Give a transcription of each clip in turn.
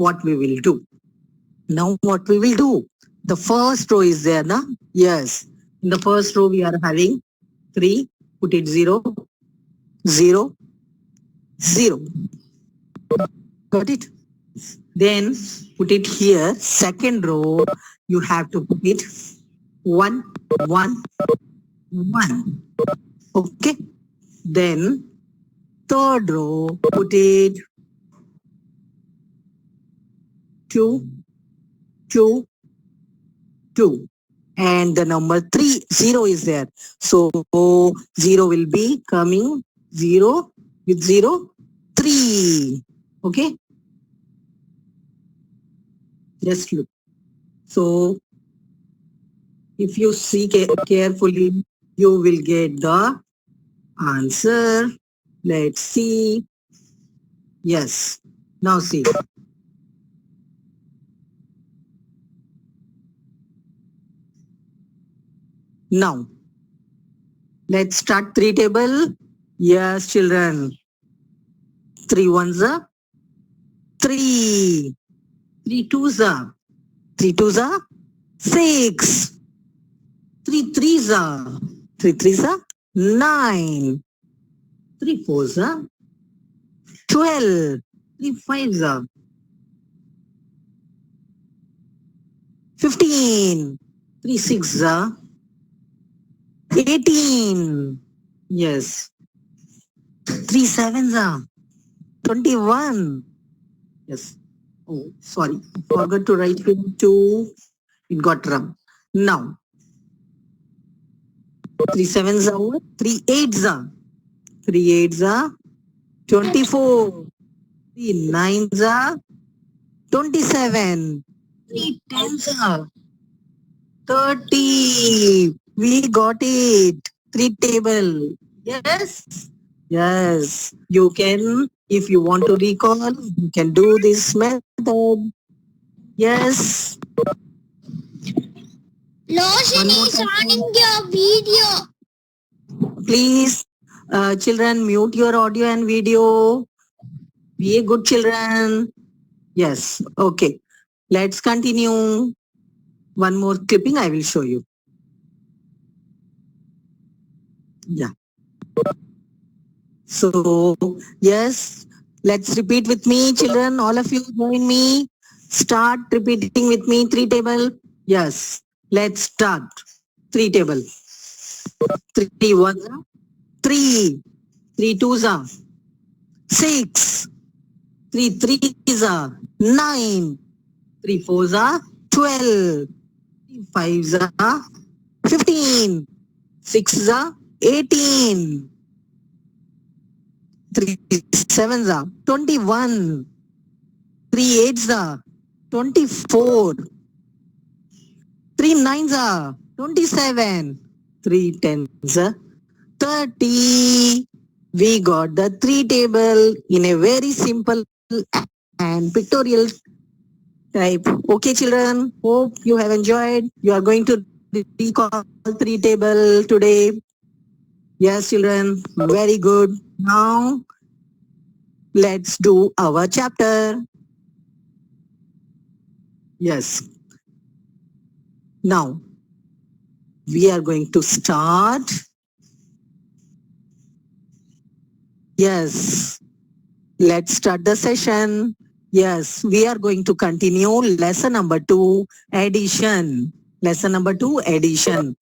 what we will do. Now what we will do? The first row is there, na? Yes. In the first row we are having 3, put it 0, 0, 0. Got it? Then put it here. Second row, you have to put it 1, 1, 1. Okay. Then third row, put it 2, 2, 2. And the number 3, 0 is there. So 0 will be coming 0 with 0, 3. Okay. Just look. So if you see carefully, you will get the answer. Let's see. Yes. Now see. Now, let's start 3 table. Yes, children. 3 ones are 3. 3 twos are 3 twos are 6. 3 threes are 3 threes are 9. 3 fours are 12. 3 fives are 15. 3 sixes are 18. Yes. 3 sevens are 21. Yes. Oh, sorry. Forgot to write here 2. It got wrong. Now, 3 sevens are what? 3 eights are. 3 eights are 24. 3 nines are 27. 3 tens are 30. We got it. 3 table. Yes. Yes. You can, if you want to recall, you can do this method. Yes. Lotion is running your video. Please, children, mute your audio and video. Be a good children. Yes. Okay. Let's continue. One more clipping I will show you. Yeah. So, yes, let's repeat with me, children. All of you join me. Start repeating with me. 3 table. Yes. Let's start. 3 table. 3 ones are 3. 3 twos are 6. 3 threes are 9. 3 fours are 12. 3 fives are 15. 6 are 18. 3 sevens are 21. 3 eights are 24. 3 nines are 27. 3 tens are 30. We got the 3 table in a very simple and pictorial type. Okay, children, hope you have enjoyed. You are going to recall 3 table today. Yes, children, very good. Now, let's do our chapter. Yes. Now, we are going to start. Yes. Let's start the session. Yes, we are going to continue lesson number 2, addition. Lesson number 2, addition.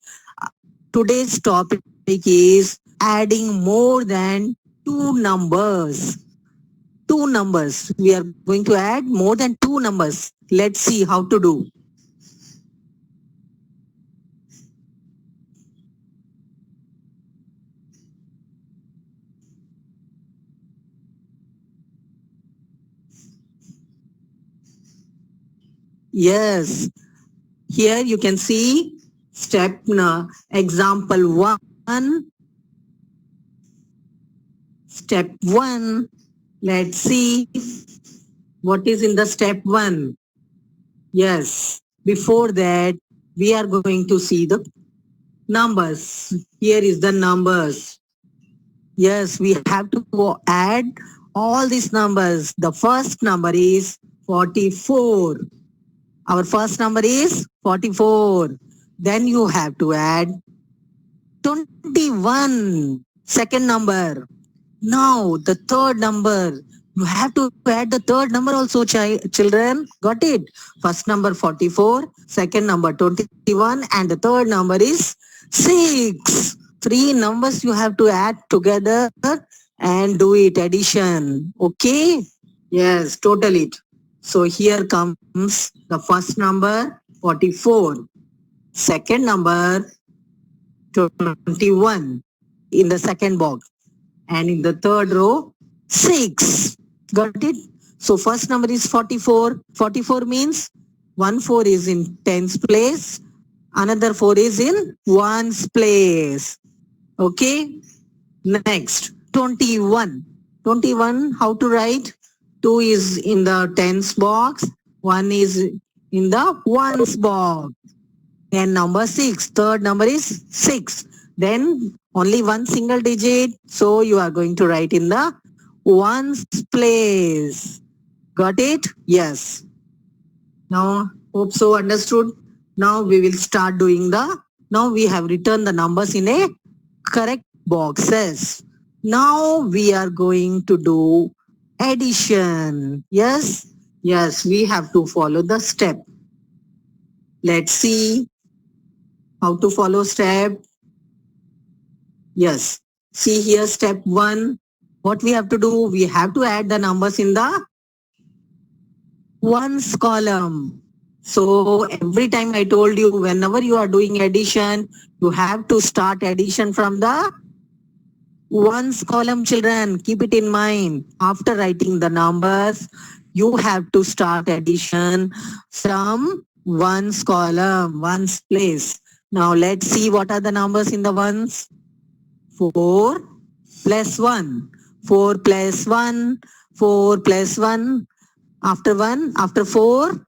Today's topic is adding more than 2 numbers. 2 numbers. We are going to add more than 2 numbers. Let's see how to do. Yes, here you can see step example 1. Step 1. Let's see what is in the step 1. Yes, before that we are going to see the numbers. Here is the numbers. Yes, we have to add all these numbers. The first number is 44. Our first number is 44. Then you have to add 21. Second number. Now the third number. You have to add the third number also, children. Got it? First number 44, second number 21, and the third number is 6. Three numbers you have to add together and do it addition. Okay? Yes, total it. So here comes the first number 44, second number 21 in the second box, and in the third row 6. Got it? So first number is 44. 44 means 1 4 is in tens place, another 4 is in ones place. Okay? Next 21. 21, how to write? 2 is in the tens box, 1 is in the ones box. And number 6, third number is 6. Then only one single digit, so you are going to write in the ones place. Got it? Yes. Now, hope so understood. Now we will start doing now we have written the numbers in a correct boxes. Now we are going to do addition. Yes? Yes, we have to follow the step. Let's see how to follow step. Yes. See here, step 1. What we have to do? We have to add the numbers in the ones column. So every time I told you, whenever you are doing addition, you have to start addition from the ones column, children. Keep it in mind. After writing the numbers, you have to start addition from ones column, ones place. Now let's see what are the numbers in the ones. 4 plus 1. 4 plus 1. 4 plus 1. After 1, after 4,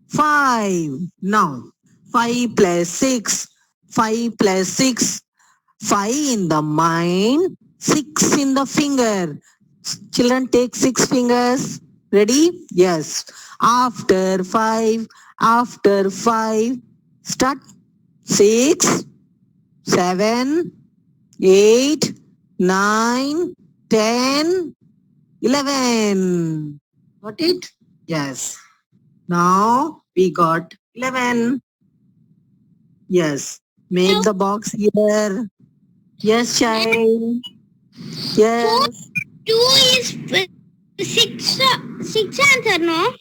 5. Now 5 plus 6. 5 plus 6. 5 in the mind, 6 in the finger. Children, take 6 fingers. Ready? Yes. After 5, start. 6, 7, 8, 9, 10, 11. Got it? Yes. Now we got 11. Yes. Make the box here. Yes, child. Yes. 2 is 6 answer, no?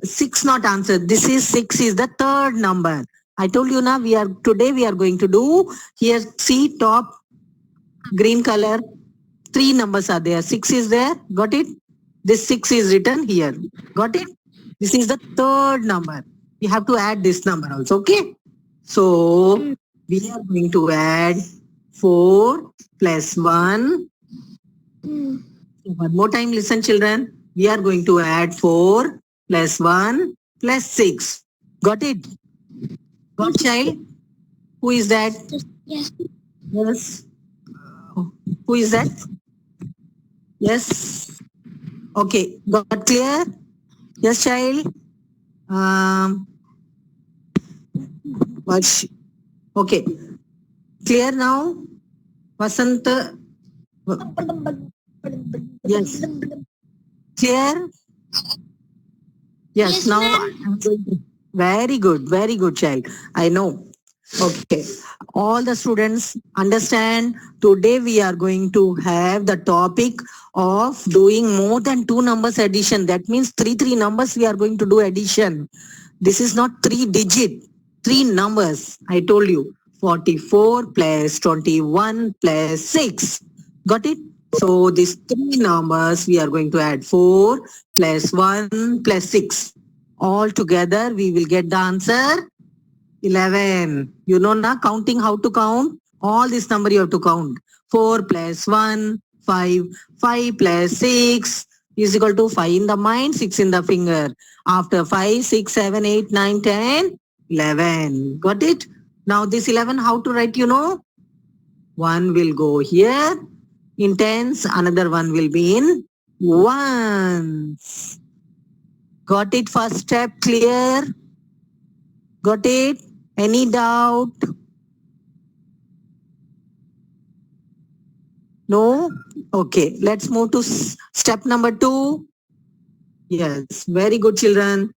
6 not answered. This is 6 is the third number. I told you now today we are going to do here. See top green color. 3 numbers are there. 6 is there. Got it? This 6 is written here. Got it? This is the third number. We have to add this number also. Okay? So we are going to add 4 plus 1. One more time, listen, children. We are going to add 4 plus 1 plus 6. Got it? Got, child? Who is that? Yes. Yes. Who is that? Yes. Okay. Got clear? Yes, child? Okay. Clear now? Vasant? Yes. Clear? Yes, Yes, now ma'am. I'm going to. Very good, child. I know. Okay. All the students understand. Today we are going to have the topic of doing more than 2 numbers addition. That means 3 numbers we are going to do addition. This is not 3 digit, 3 numbers. I told you 44 plus 21 plus 6. Got it? So these 3 numbers we are going to add 4 plus 1 plus 6. All together we will get the answer 11. You know now counting how to count? All this number you have to count. 4 plus 1, 5. 5 plus 6 is equal to 5 in the mind, 6 in the finger. After 5, 6, 7, 8, 9, 10, 11. Got it? Now this 11 how to write, you know? 1 will go here in tens, another one will be in ones. Got it? First step clear? Got it? Any doubt? No? Okay, let's move to step number 2. Yes, very good children.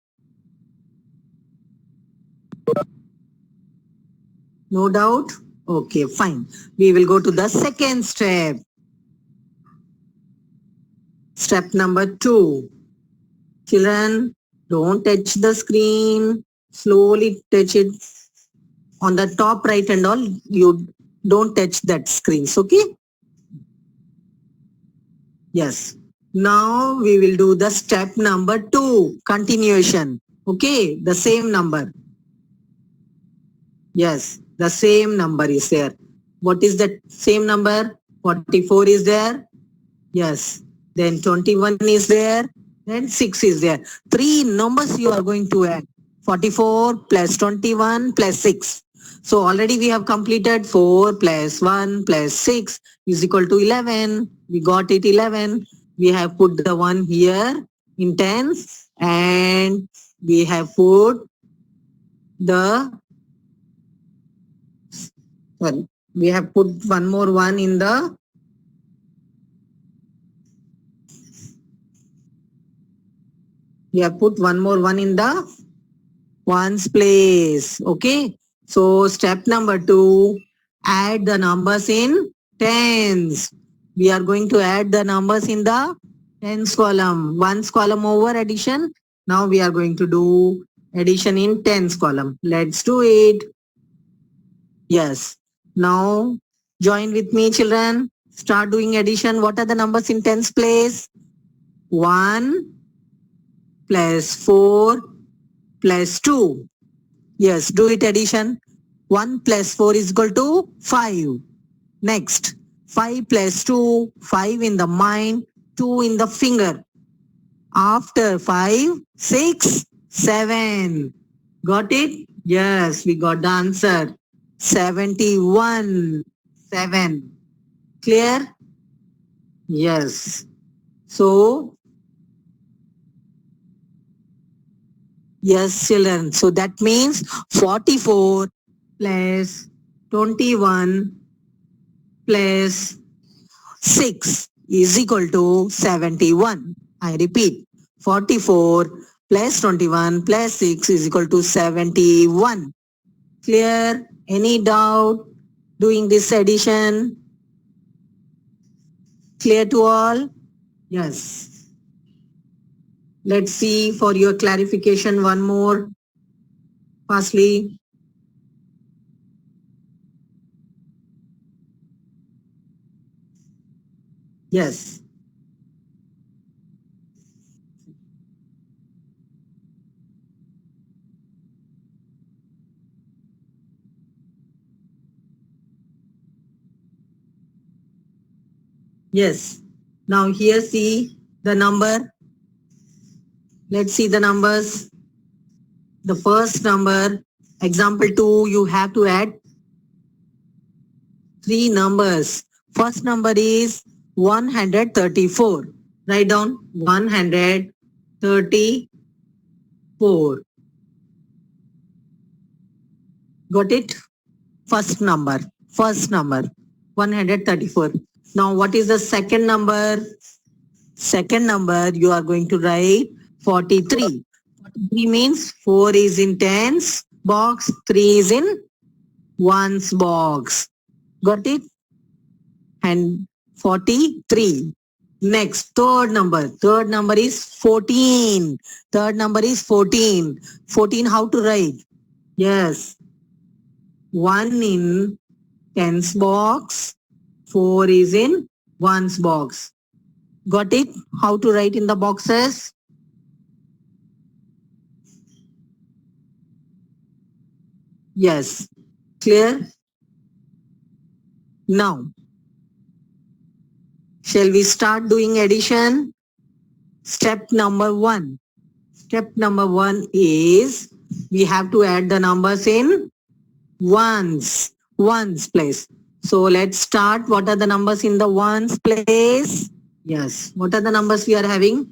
No doubt? Okay, fine. We will go to the second step. Step number 2. Children, don't touch the screen. Slowly touch it on the top right and all. You don't touch that screens, okay? Yes. Now we will do the step number 2, continuation. Okay, the same number. Yes, the same number is there. What is that same number? 44 is there. Yes. Then 21 is there. Then 6 is there. 3 numbers you are going to add. 44 plus 21 plus 6. So already we have completed 4 plus 1 plus 6 is equal to 11. We got it 11. We have put the 1 here in tens and we have put the, well, we have put one more 1 in the, we have put one more 1 in the ones place. Okay. So step number 2, add the numbers in tens. We are going to add the numbers in the tens column. Ones column over addition. Now we are going to do addition in tens column. Let's do it. Yes. Now join with me children. Start doing addition. What are the numbers in tens place? 1 plus 4 plus 2. Yes, do it addition. 1 plus 4 is equal to 5. Next, 5 plus 2, 5 in the mind, 2 in the finger. After 5, 6, 7. Got it? Yes, we got the answer. 71. 7. Clear? Yes. So, yes, children. So that means 44 plus 21 plus 6 is equal to 71. I repeat, 44 plus 21 plus 6 is equal to 71. Clear? Any doubt doing this addition? Clear to all? Yes. Let's see for your clarification one more. Firstly, yes. Yes. Now here see the number. Let's see the numbers. The first number, example 2, you have to add 3 numbers. First number is 134. Write down 134. Got it? First number. First number. 134. Now what is the second number? Second number you are going to write 43. 43 means 4 is in tens box, 3 is in ones box. Got it? And 43. Next, third number. Third number is 14. Third number is 14. 14 how to write? Yes. 1 in tens box, 4 is in ones box. Got it? How to write in the boxes? Yes. Clear? Now, shall we start doing addition? Step number 1. Step number 1 is we have to add the numbers in ones place. So let's start. What are the numbers in the ones place? Yes. What are the numbers we are having?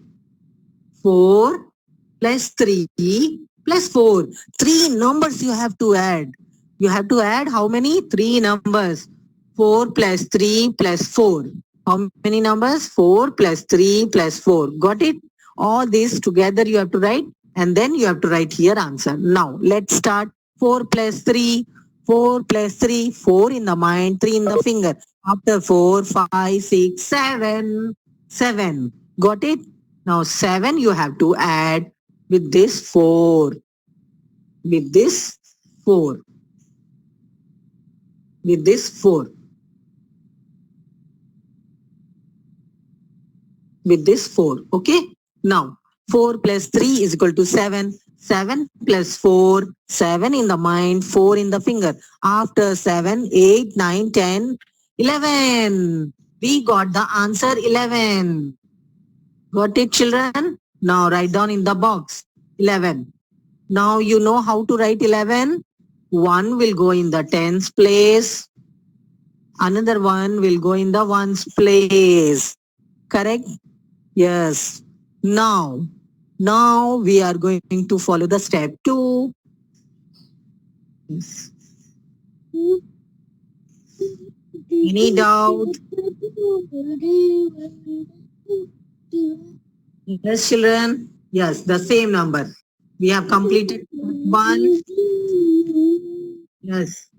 4, plus 3 plus 4. 3 numbers you have to add. You have to add how many? 3 numbers. 4 plus 3 plus 4. How many numbers? 4 plus 3 plus 4. Got it? All these together you have to write, and then you have to write here answer. Now let's start. 4 plus 3. 4 plus 3. 4 in the mind, 3 in the finger. After 4, 5, 6, 7. 7. Got it? Now 7 you have to add with this 4. With this 4. With this 4. With this 4. Okay? Now 4 plus 3 is equal to 7. 7 plus 4. 7 in the mind, 4 in the finger. After 7, 8, 9, 10, 11. We got the answer 11. Got it, children? Now write down in the box 11. Now you know how to write 11. One will go in the tens place. Another one will go in the ones place. Correct? Yes. Now we are going to follow the step 2. Yes. Any doubt? Yes, children. Yes, the same number. We have completed 1. Yes.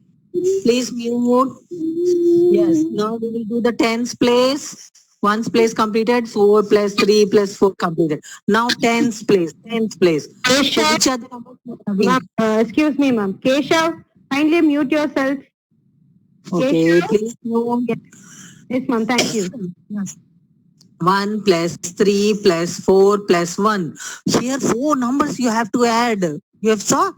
Please mute. Yes. Now we will do the tens place. Ones place completed. 4 plus 3 plus 4 completed. Now tens place. Tens place. So which are the numbers you are having? Excuse me, ma'am. Keshav, kindly mute yourself. Okay, please mute. Yes, ma'am. Thank you. Yes. 1 plus 3 plus 4 plus 1. Here 4 numbers you have to add. You have saw?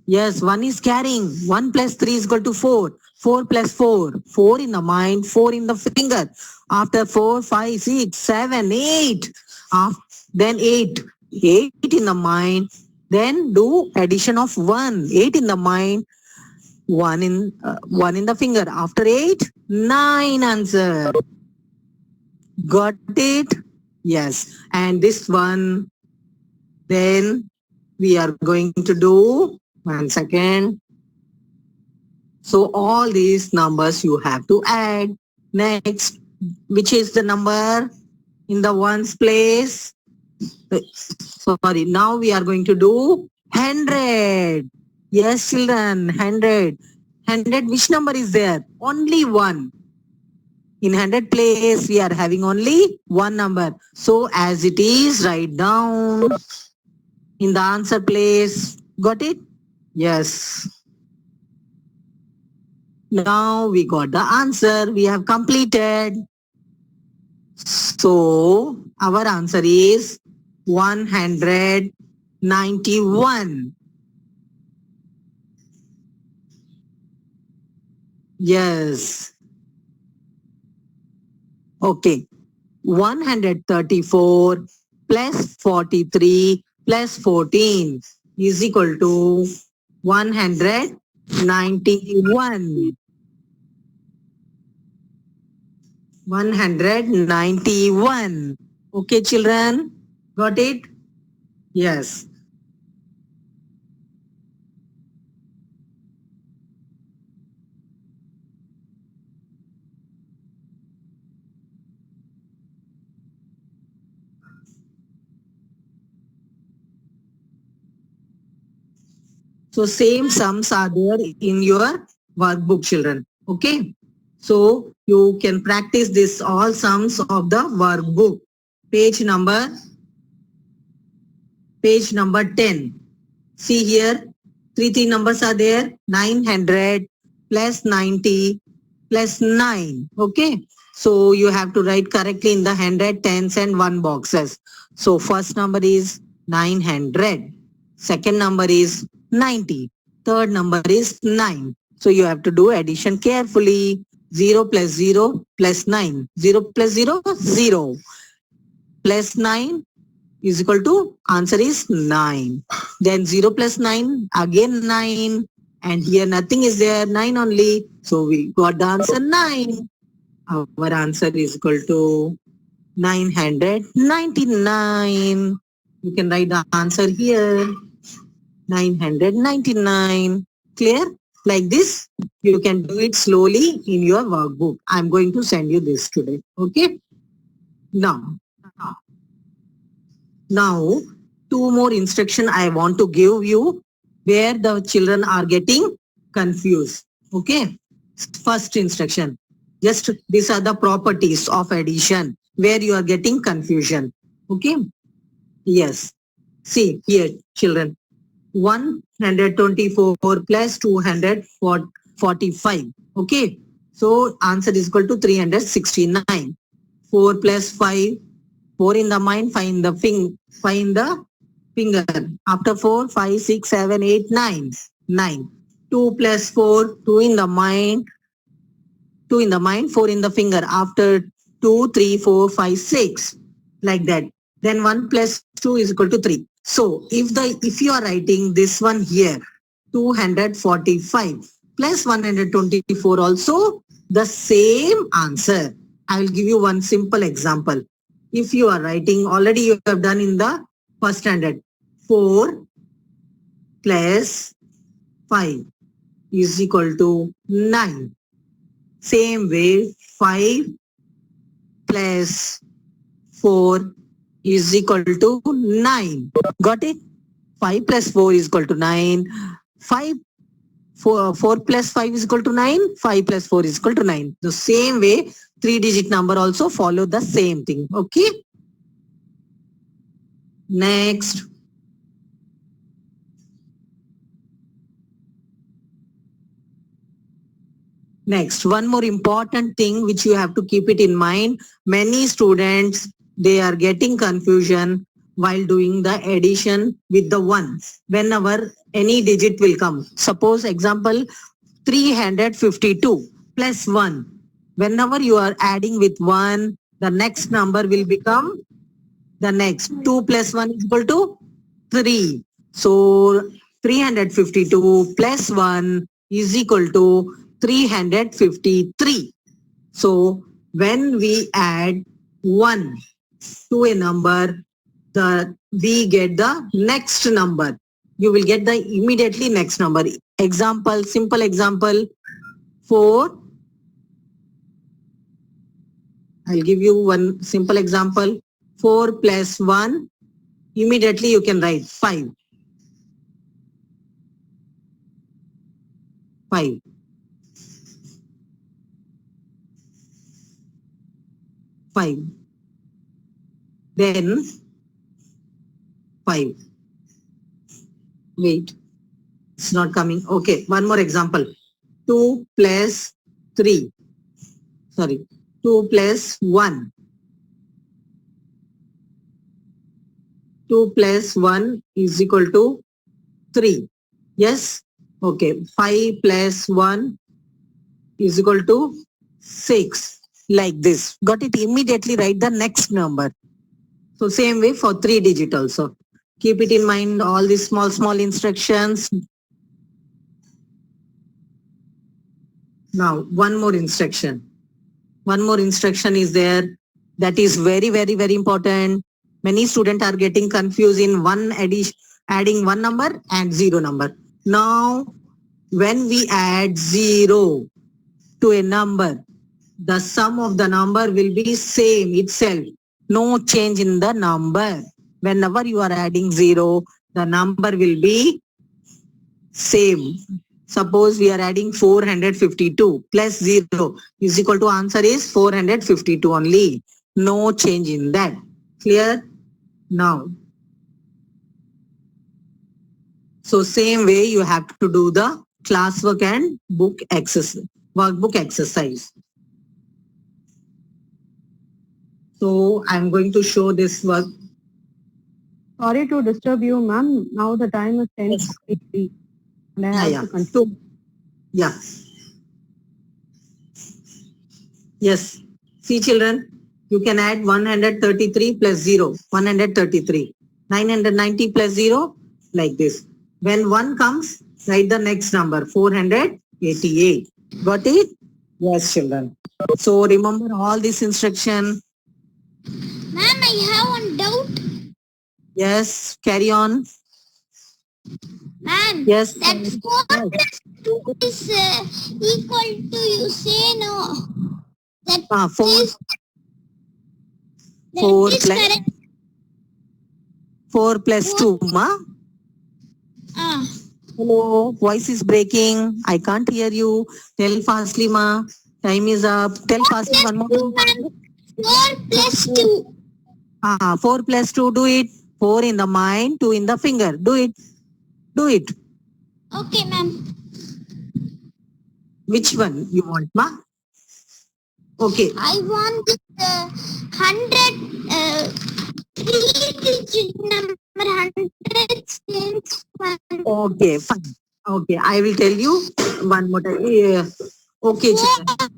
Yes, 1 is carrying. 1 plus 3 is equal to 4. 4 plus 4. 4 in the mind, 4 in the finger. After 4, 5, 6, 7, 8. Then 8. 8 in the mind. Then do addition of 1. 8 in the mind. 1 in the finger. After 8, 9 answer. Got it? Yes. And this one, then we are going to do, 1 second. So all these numbers you have to add. Next, which is the number in the ones place? Sorry, now we are going to do 100. Yes, children, 100. 100, which number is there? Only 1. In 100 place, we are having only 1 number. So as it is, write down in the answer place. Got it? Yes. Now we got the answer. We have completed. So our answer is 191. Yes. Okay. 134 plus 43 plus 14 is equal to 191. 191. Okay, children? Got it? Yes. So same sums are there in your workbook, children. Okay. So you can practice this all sums of the workbook. Page number 10. See here, three numbers are there. 900 plus 90 plus 9. Okay. So you have to write correctly in the 100, tens and 1 boxes. So first number is 900. Second number is 90. Third number is 9. So you have to do addition carefully. 0 plus 0 plus 9. 0 plus 0, 0. Plus 9 is equal to, answer is 9. Then 0 plus 9, again 9. And here nothing is there, 9 only. So we got the answer 9. Our answer is equal to 999. You can write the answer here. 999. Clear? Like this, you can do it slowly in your workbook. I'm going to send you this today. Okay? Now, two more instruction I want to give you where the children are getting confused. Okay? First instruction. Just these are the properties of addition where you are getting confusion. Okay? Yes. See here, children. 124 plus 245. Okay. So answer is equal to 369. 4 plus 5. 4 in the mind, 5 in the finger. After 4, 5, 6, 7, 8, 9. 9. 2 plus 4, 2 in the mind, 2 in the mind, 4 in the finger. After 2, 3, 4, 5, 6. Like that. Then 1 plus 2 is equal to 3. So if you are writing this one here, 245 plus 124 also the same answer. I will give you one simple example. If you are writing, already you have done in the first standard, 4 plus 5 is equal to 9. Same way, 5 plus 4 is equal to 9. Got it? 5 plus 4 is equal to 9. 4 plus 5 is equal to 9. 5 plus 4 is equal to 9. The same way, 3-digit number also follow the same thing. Okay? Next. Next, one more important thing which you have to keep it in mind. Many students, they are getting confusion while doing the addition with the ones. Whenever any digit will come. Suppose example 352 plus 1. Whenever you are adding with 1, the next number will become the next. 2 plus 1 is equal to 3. So 352 plus 1 is equal to 353. So when we add 1 to a number, we get the next number. You will get the immediately next number. Example, simple example, 4. I'll give you one simple example. 4 plus 1, immediately you can write 5. 5. 5. Then 5. Wait, it's not coming. Okay, one more example. 2 plus 3. Sorry, 2 plus 1. 2 plus 1 is equal to 3. Yes? Okay, 5 plus 1 is equal to 6. Like this. Got it? Immediately write the next number. So same way for 3-digit also. Keep it in mind, all these small instructions. Now, one more instruction. One more instruction is there. That is very important. Many students are getting confused in adding one number and 0 number. Now, when we add 0 to a number, the sum of the number will be same itself. No change in the number. Whenever you are adding 0, the number will be same. Suppose we are adding 452 plus 0 is equal to answer is 452 only. No change in that. Clear? Now. So same way you have to do the classwork and workbook exercise. So I'm going to show this work. Sorry to disturb you, ma'am. Now the time is 10:53. And I have to continue. Yeah. Yes. See children, you can add 133 plus 0, 133. 990 plus 0, like this. When 1 comes, write the next number, 488. Got it? Yes, children. So remember all this instruction. Ma'am, I have one doubt. Yes, carry on. Ma'am, Yes. that 4 plus 2 is equal to, you say no. That 4 is, 4 that is plus correct. 4 plus 2, ma. Ah, Hello, voice is breaking. I can't hear you. Tell fastly, ma. Time is up. Tell 4 fastly plus one more 2, time. ma'am. 4 plus 2. 4 plus 2, do it. 4 in the mind, 2 in the finger. Do it. Do it. Okay, ma'am. Which one you want, ma? Okay. I want this 100 3-digit number 100 since one. Okay, fine. Okay, I will tell you one more time. Okay, children.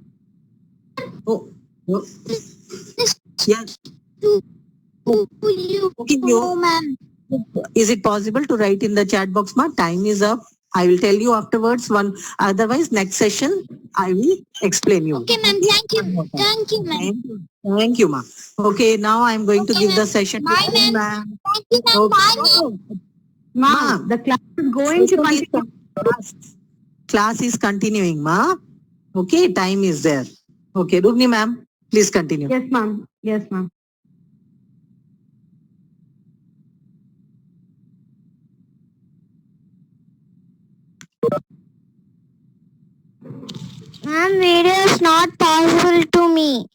Oh, oh, yes. To you, Okay, you. ma'am. Is it possible to write in the chat box, ma? Time is up. I will tell you afterwards. Otherwise, next session I will explain you. Okay, ma'am. Thank One more you. time. Thank you, ma'am. Thank you. Thank you, ma. Okay, now I am going to Okay, give the ma'am. session to Bye, you, ma'am. ma'am. Thank you, ma'am. Okay. Bye, ma'am. Ma'am, Ma, the class is going to session is continue. class is continuing, ma. Okay, time is there. Okay, Rubni ma'am, please continue. Yes, ma'am. Yes, ma'am. Ma'am, video is not possible to me.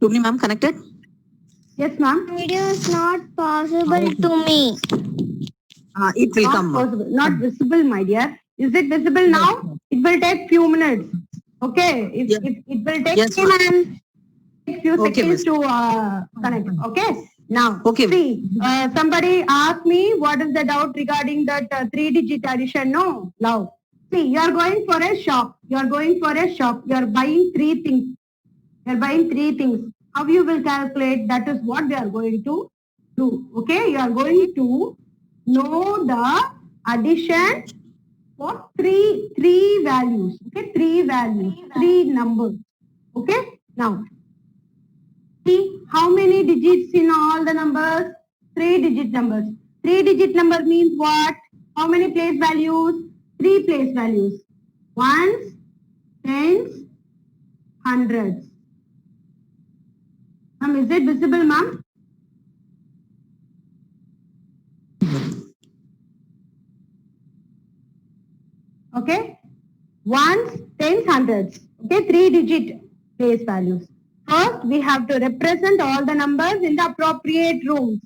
Rubni ma'am connected? Yes, ma'am. Video is not possible to me. It will Not come, ma. possible, not visible, my dear. Is it visible now? It will take few minutes. Okay, Yes. it will take Yes, ma'am. few Okay, seconds miss. to connect. Okay, now Okay. see, somebody asked me what is the doubt regarding that 3-digit addition. No, now see, you are going for a shop. You are going for a shop. You are buying 3 things. You are buying 3 things. How you will calculate? That is what we are going to do. Okay, you are going to know the addition for three values. Okay, 3 values, 3 numbers. Okay, now see how many digits in all the numbers? 3-digit numbers. 3-digit number means what? How many place values? 3 place values. Ones, tens, hundreds. Ma'am, is it visible, ma'am? Okay. Ones, tens, hundreds. Okay, 3-digit place values. First, we have to represent all the numbers in the appropriate rooms.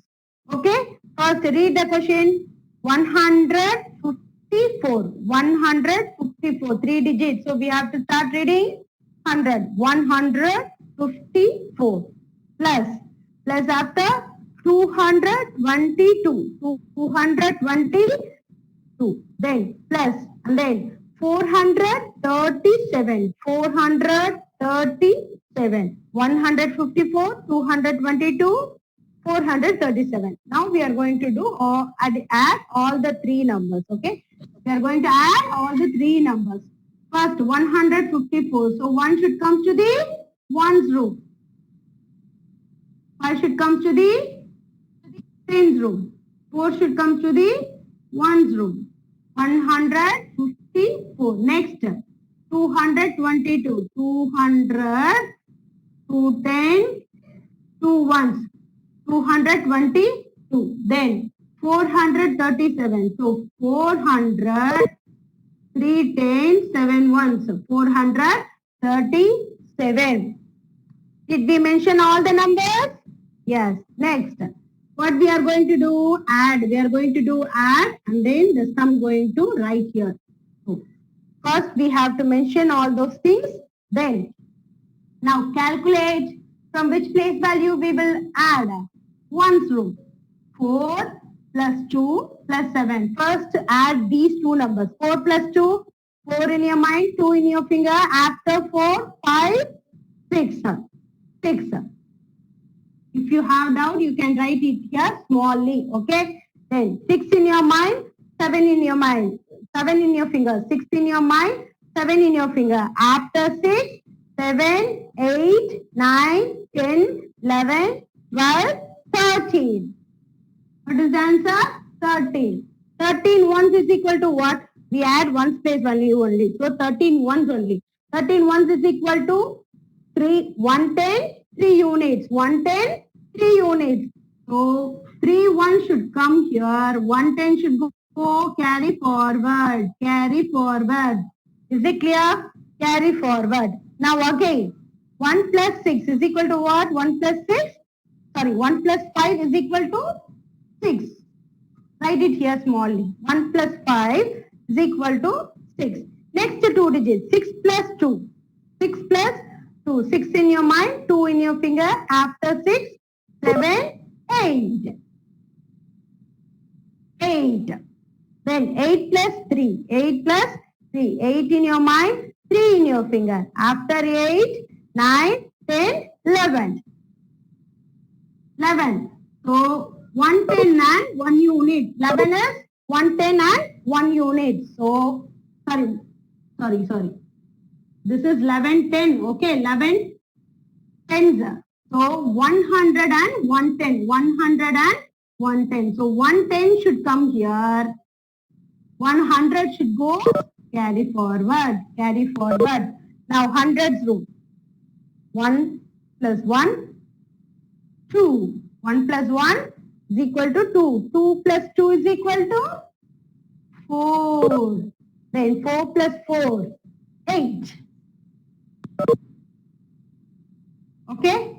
Okay. First, read the question. 154. 154. 3 digits. So we have to start reading 100. 154. Plus after 222. 222. Then plus and then 437. 437. 154, 222, 437. Now we are going to do add all the 3 numbers. Okay. We are going to add all the 3 numbers. First 154. So 1 should come to the ones room. 5 should come to the tens room. 4 should come to the ones room. 154. Next, 222. 200, 210, 2 ones. 222. Then 437. So 400, 3 tens, 7 ones. 437. Did we mention all the numbers? Yes. Next, what we are going to do? Add. We are going to do add and then the sum going to write here. So, first we have to mention all those things. Then, now calculate from which place value we will add. Ones room. 4 plus 2 plus 7. First add these 2 numbers. 4 plus 2. 4 in your mind, 2 in your finger. After 4, 5, 6. 6. If you have doubt, you can write it here smallly. Okay. Then 6 in your mind, 7 in your mind, 7 in your finger, 6 in your mind, 7 in your finger. After 6, 7, 8, 9, 10, 11, 12, 13. What is the answer? 13. 13 ones is equal to what? We add one space value only. So 13 ones only. 13 ones is equal to 110, 3 units. 110, 3 units. So 3 1 should come here. 110 should go carry forward. Carry forward. Is it clear? Carry forward. Now again, 1 plus 6 is equal to what? 1 plus 6? Sorry, 1 plus 5 is equal to 6. Write it here smallly. 1 plus 5 is equal to 6. Next two digits. 6 plus 2. 6 plus 2. 6 in your mind, 2 in your finger. After 6, 7, 8. 8. Then 8 plus 3. 8 plus 3. 8 in your mind, 3 in your finger. After 8, 9, 10, 11. 11. So 110 and 1 unit. 11 is 110 and 1 unit. So, sorry. This is 11, 10. Okay, 11 tens. So 100 and 110. 100 and 110. So 110 should come here. 100 should go carry forward. Carry forward. Now hundreds rule. 1 plus 1, 2. 1 plus 1 is equal to 2. 2 plus 2 is equal to 4. Then 4 plus 4, 8. Okay.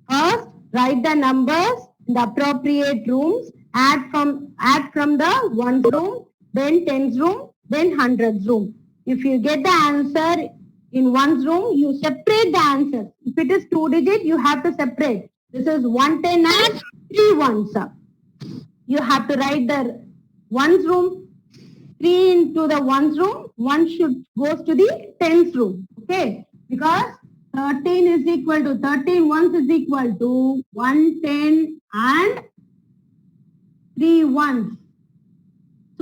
First, write the numbers in the appropriate rooms. Add from the ones room, then tens room, then hundreds room. If you get the answer in ones room, you separate the answer. If it is 2 digit, you have to separate. This is 110 and 3 ones. You have to write the ones room, 3 into the ones room, 1 should goes to the tens room. Okay, because 13 is equal to 13 ones is equal to 110 and 3 ones.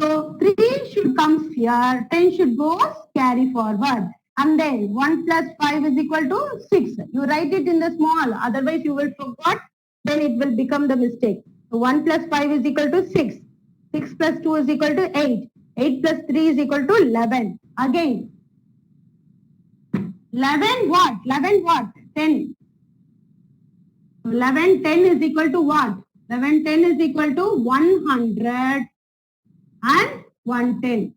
So 3 should come here, 10 should go carry forward. And then 1 plus 5 is equal to 6. You write it in the small, otherwise you will forget, then it will become the mistake. So 1 plus 5 is equal to 6. 6 plus 2 is equal to 8. 8 plus 3 is equal to 11. Again, 11 what? 11 what? 10. 11, 10 is equal to what? 11, 10 is equal to 100 and 110.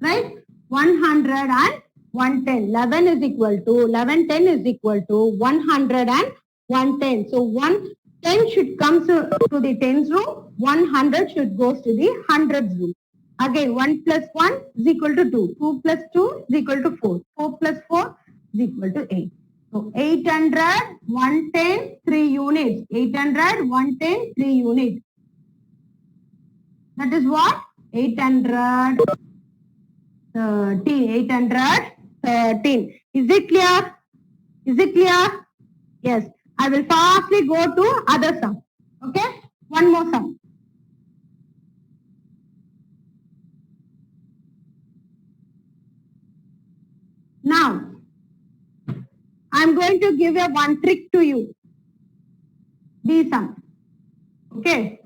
Right? 100 and 110. 11 is equal to, 11, 10 is equal to 100 and 110. So 110 should come to the tens room, 100 should go to the hundreds room. Again, 1 plus 1 is equal to 2. 2 plus 2 is equal to 4. 4 plus 4 is equal to 8. So 800, 110, 3 units. 800, 110, 3 units. That is what? 813. 813. Is it clear? Is it clear? Yes. I will fastly go to other sum. Okay? One more sum. Now, I'm going to give a one trick to you. D sum. Okay?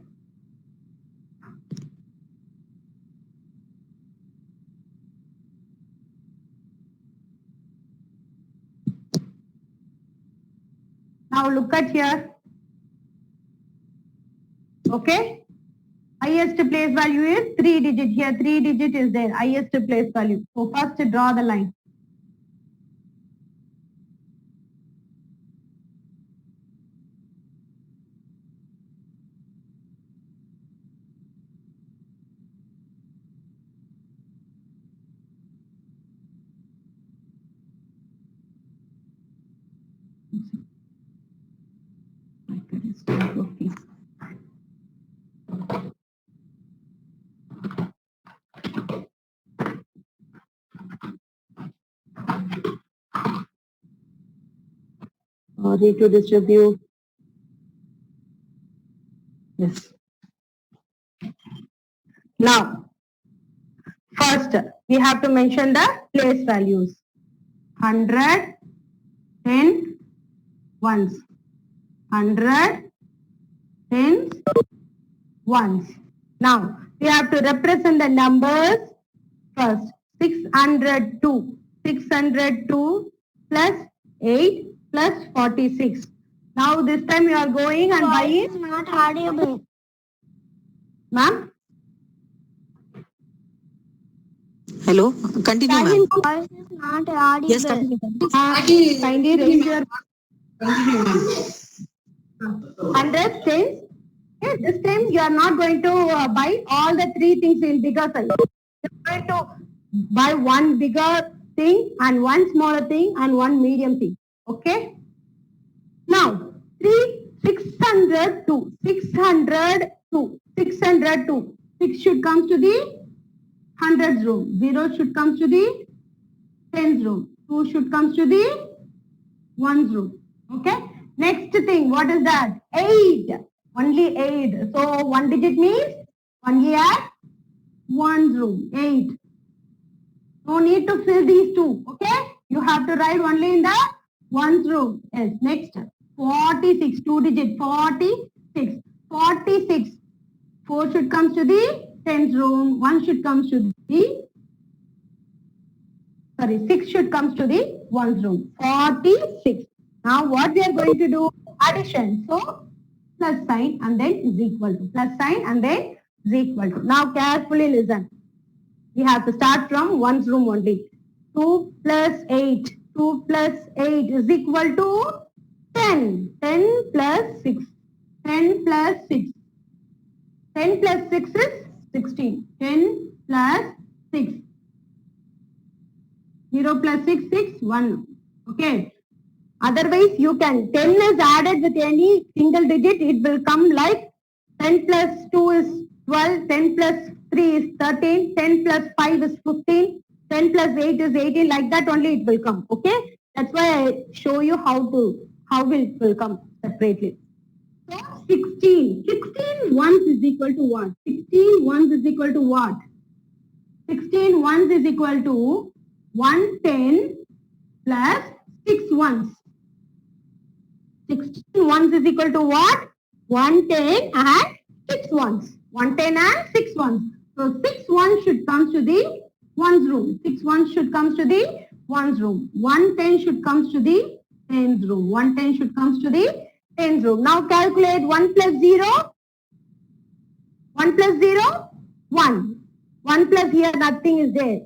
Now look at here. Okay? Highest place value is 3 digit. Here 3 digit is there. Highest place value. So first draw the line. Need to distribute. Yes. Now, first we have to mention the place values. 100, 10 ones. 100 tens ones. Now we have to represent the numbers first. 602. 602 plus 8 plus 46. Now this time you are going and buying. Voice is not audible. Ma'am? Hello, continue, ma'am. Voice is not audible. Yes, continue. Kindly raise your 100 tens. Okay, this time you are not going to buy all the three things in bigger size. You are going to buy one bigger thing and one smaller thing and one medium thing. Okay? Now, 602. 602. 602. 6 should come to the hundreds room. 0 should come to the tens room. 2 should come to the ones room. Okay? Next thing, what is that? 8. Only 8. So 1 digit means only at ones room. 8. No need to fill these two. Okay? You have to write only in the ones room. Yes. Next, 46. 2 digit. 46. 46. 4 should come to the tens room. 1 should come to the 6 should come to the ones room. 46. Now what we are going to do? Addition. So plus sign and then is equal to. Plus sign and then is equal to. Now carefully listen. We have to start from ones room only. 2 plus 8. 2 plus 8 is equal to 10. 10 plus 6. 10 plus 6. 10 plus 6 is 16. 10 plus 6. 0 plus 6, 6, 1. Okay. Otherwise, you can, 10 is added with any single digit, it will come like 10 plus 2 is 12, 10 plus 3 is 13, 10 plus 5 is 15, 10 plus 8 is 18, like that only it will come. Okay. That's why I show you how it will come separately. So 16. 16 ones is equal to what? 16 ones is equal to what? 16 ones is equal to 110 plus 6 ones. 16 ones is equal to what? 110 and 6 ones. 110 and 6 ones. So 6 ones should come to the ones room. 6 ones should come to the ones room. 110 should come to the tens room. 110 should come to the tens room. Now calculate 1 plus 0. 1 plus 0, 1. 1 plus here nothing is there.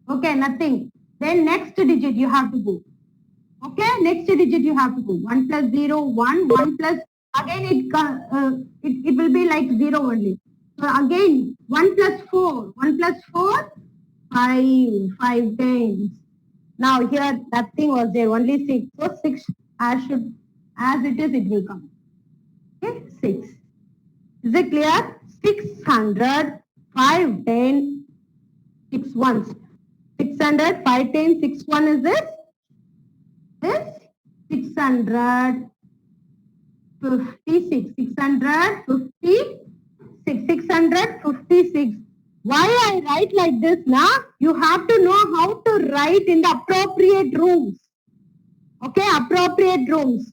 Okay, nothing. Then next digit you have to go. Okay, next digit you have to go. 1 plus 0, 1. 1 plus, again it will be like 0 only. So again, 1 plus 4. 1 plus 4, 5. 5 tens. Now here nothing was there, only 6. So 6 as it is, it will come. Okay, 6. Is it clear? 600, 5, 10, 6 ones. 600, 5, 10, 6, 1 is this? This 656. 656. Why I write like this now? You have to know how to write in the appropriate rooms. Okay, appropriate rooms.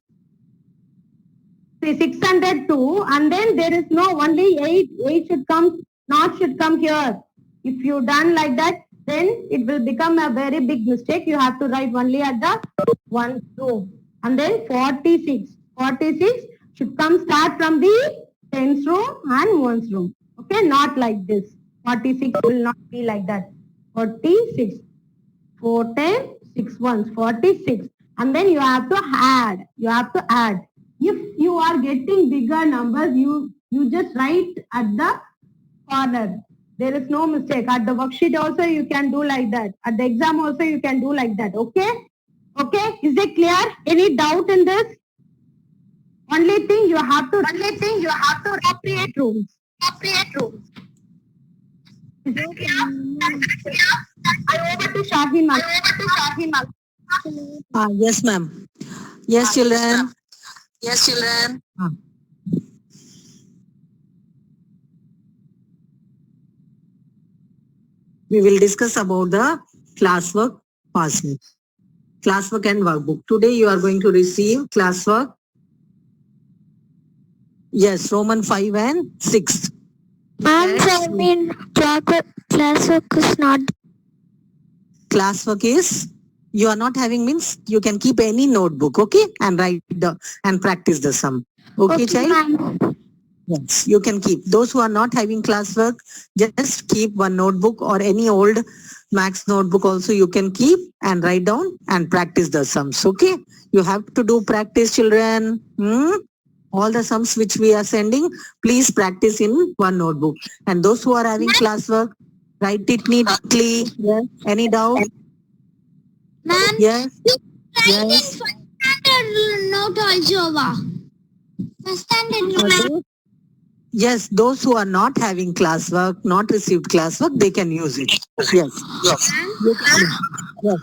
Say 602 and then there is no only 8. 8 should come, not should come here. If you done like that, then it will become a very big mistake. You have to write only at the one row. And then 46. 46 should come start from the tens row and ones row. Okay, not like this. 46 will not be like that. 46. 4 10, 6 ones. 46. And then you have to add. You have to add. If you are getting bigger numbers, you just write at the corner. There is no mistake. At the worksheet also you can do like that. At the exam also you can do like that. Okay? Okay? Is it clear? Any doubt in this? Only thing you have to appropriate rooms. Appropriate rooms. Is it clear? I over to Shahin ma'am. Yes, ma'am. Yes, children. Yes, children. We will discuss about the classwork password. classwork and workbook. Today you are going to receive classwork. Yes, Roman 5 and 6. Ma'am, Yes. I mean, classwork is not. Classwork is, you are not having means you can keep any notebook, okay, and write the and practice the sum. Okay, child. ma'am. Yes, you can keep. Those who are not having classwork, just keep one notebook or any old max notebook also you can keep and write down and practice the sums. Okay, you have to do practice, children. All the sums which we are sending, please practice in one notebook. And those who are having classwork, write it neatly. Yes. Any doubt? Ma'am, Yes. you write Yes. in first standard note also. First standard note. Yes, those who are not having classwork, not received classwork, they can use it. Yes. Yes. You can. Yes.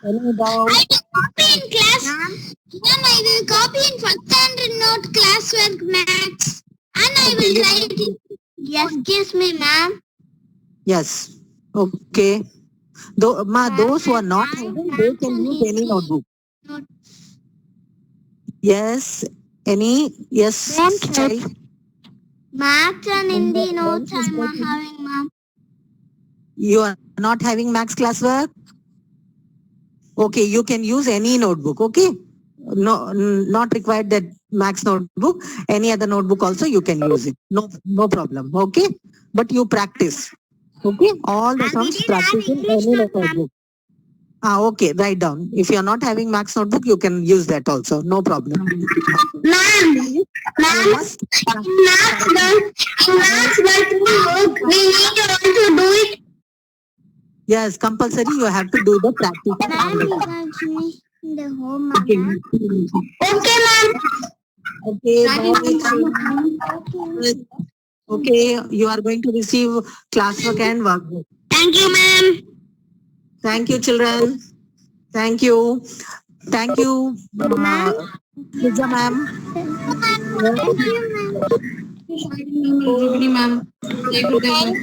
Any doubt? I will copy in class. Ma'am, I will copy in first standard note classwork max. And I Okay, will you- write it. Yes, excuse me, ma'am. Yes. Okay. Those who are not having, they can use any notebook. Yes. Any? Yes. Ma'am, Child. Maths and Hindi notes One is I'm working. having, ma'am. You are not having max classwork? Okay, you can use any notebook, okay? No, not required that max notebook. Any other notebook also you can use it. No problem, okay? But you practice, okay? All the sums practice in any notebook. Okay, write down. If you are not having max notebook, you can use that also. No problem. Ma'am, You ma'am, must- in maths, but we need also do it. Yes, compulsory. You have to do the practice. Ma'am, you can finish the home, Okay. ma'am. Okay, ma'am. Okay, bye. Okay, you are going to receive classwork and workbook. Thank you, ma'am. Thank you, children. Thank you. Thank you, Pooja ma'am. Thank you, ma'am. Good evening, ma'am. Thank you, ma'am.